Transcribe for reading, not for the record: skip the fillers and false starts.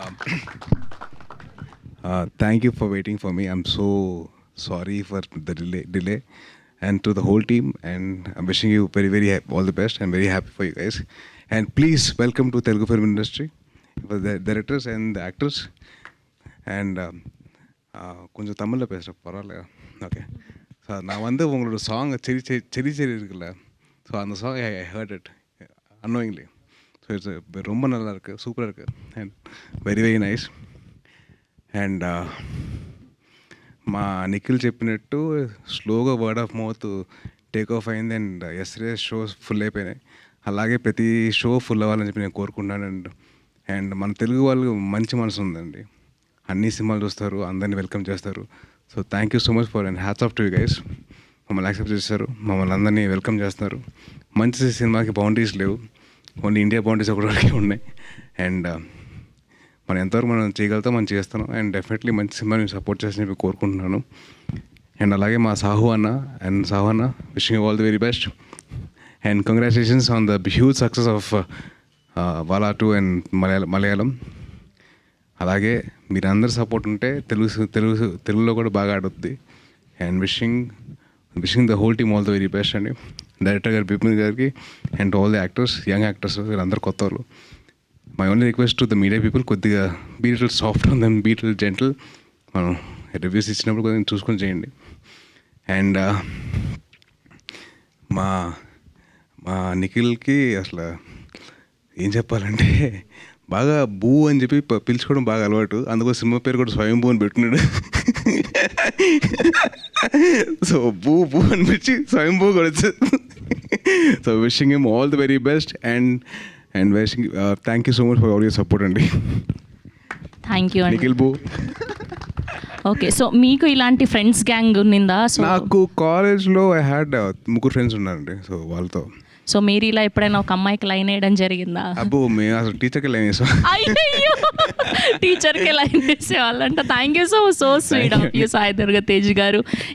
Um, thank you for waiting for me. I'm so sorry for the delay, and to the whole team. And I'm wishing you very all the best and very happy for you guys. And please welcome to Telugu film industry, for the directors and the actors. And கொஞ்சம் தமிழில் பேசுகிறேன் பரவாயில்ல. Okay so நான் வந்து உங்களோட song செரி செரி செரி இருக்குல்ல, ஸோ அந்த song I heard it annoyingly. So it's ரொம்ப நல்லா இருக்குது, சூப்பராக இருக்குது అండ్ వెరీ నైస్. అండ్ మా నిఖిల్ చెప్పినట్టు స్లోగా word of mouth take off అయింది. అండ్ ఎస్రే షోస్ ఫుల్ అయిపోయినాయి. అలాగే ప్రతి షో ఫుల్ అవ్వాలని చెప్పి నేను కోరుకుంటున్నాను. అండ్ మన తెలుగు వాళ్ళు మంచి మనసు ఉందండి, అన్ని సినిమాలు చూస్తారు, అందరినీ వెల్కమ్ చేస్తారు. So thank you so much for and hats off to you guys. మమ్మల్ని యాక్సెప్ట్ చేస్తారు, మమ్మల్ని అందరినీ వెల్కమ్ చేస్తున్నారు. మంచి సినిమాకి బౌండరీస్ లేవు, ఓన్లీ ఇండియా బౌండరీస్ ఒకటి వరకే ఉన్నాయి. అండ్ మనం ఎంతవరకు మనం చేయగలుగుతాం మనం చేస్తాను. అండ్ డెఫినెట్లీ మంచి సినిమాని సపోర్ట్ చేసి చెప్పి కోరుకుంటున్నాను. అండ్ అలాగే మా సాహు అన్న wishing all the very best. And congratulations on the huge success of Vaazha 2 and Malayalam. అలాగే మీరందరూ సపోర్ట్ ఉంటే తెలుగులో కూడా బాగా ఆడుద్ది. And wishing the whole team all the very best అండి. డైరెక్టర్ గారు బిపిన్ గారికి and all the actors, young actors, వీళ్ళందరూ కొత్త వాళ్ళు. My only request to the media people, కొద్దిగా be little soft on them, be little gentle. మనం reviews ఇచ్చినప్పుడు కొద్దిగా చూసుకొని చేయండి. అండ్ మా నిఖిల్కి అసలు ఏం చెప్పాలంటే బాగా బూ అని చెప్పి పిలుచుకోవడం బాగా అలవాటు. అందుకో సినిమా పేరు కూడా స్వయంభూ అని పెట్టుకున్నాడు. సో బూ అనిపించి స్వయంభూ కూడా వచ్చేది. So wishing him all the very best and wishing thank you so much for all your support అండి. థ్యాంక్ యూ అండి. నిఖిల్ బూ. ఓకే, సో మీకు ఇలాంటి ఫ్రెండ్స్ గ్యాంగ్ ఉన్నిందా? సో నాకు కాలేజ్లో ఐ హ్యాడ్ 3 ఫ్రెండ్స్ ఉన్నారండి. సో వాళ్ళతో సో మీరు ఇలా ఎప్పుడైనా ఒక అమ్మాయికి లైన్ వేయడం జరిగిందా? అబ్బో మేము అసలు టీచర్కి లైన్ వేసాం. అయ్యో, టీచర్కి లైన్ వేసేవాళ్ళంట. Thank you so sweet of you Sai Durga Tej గారు.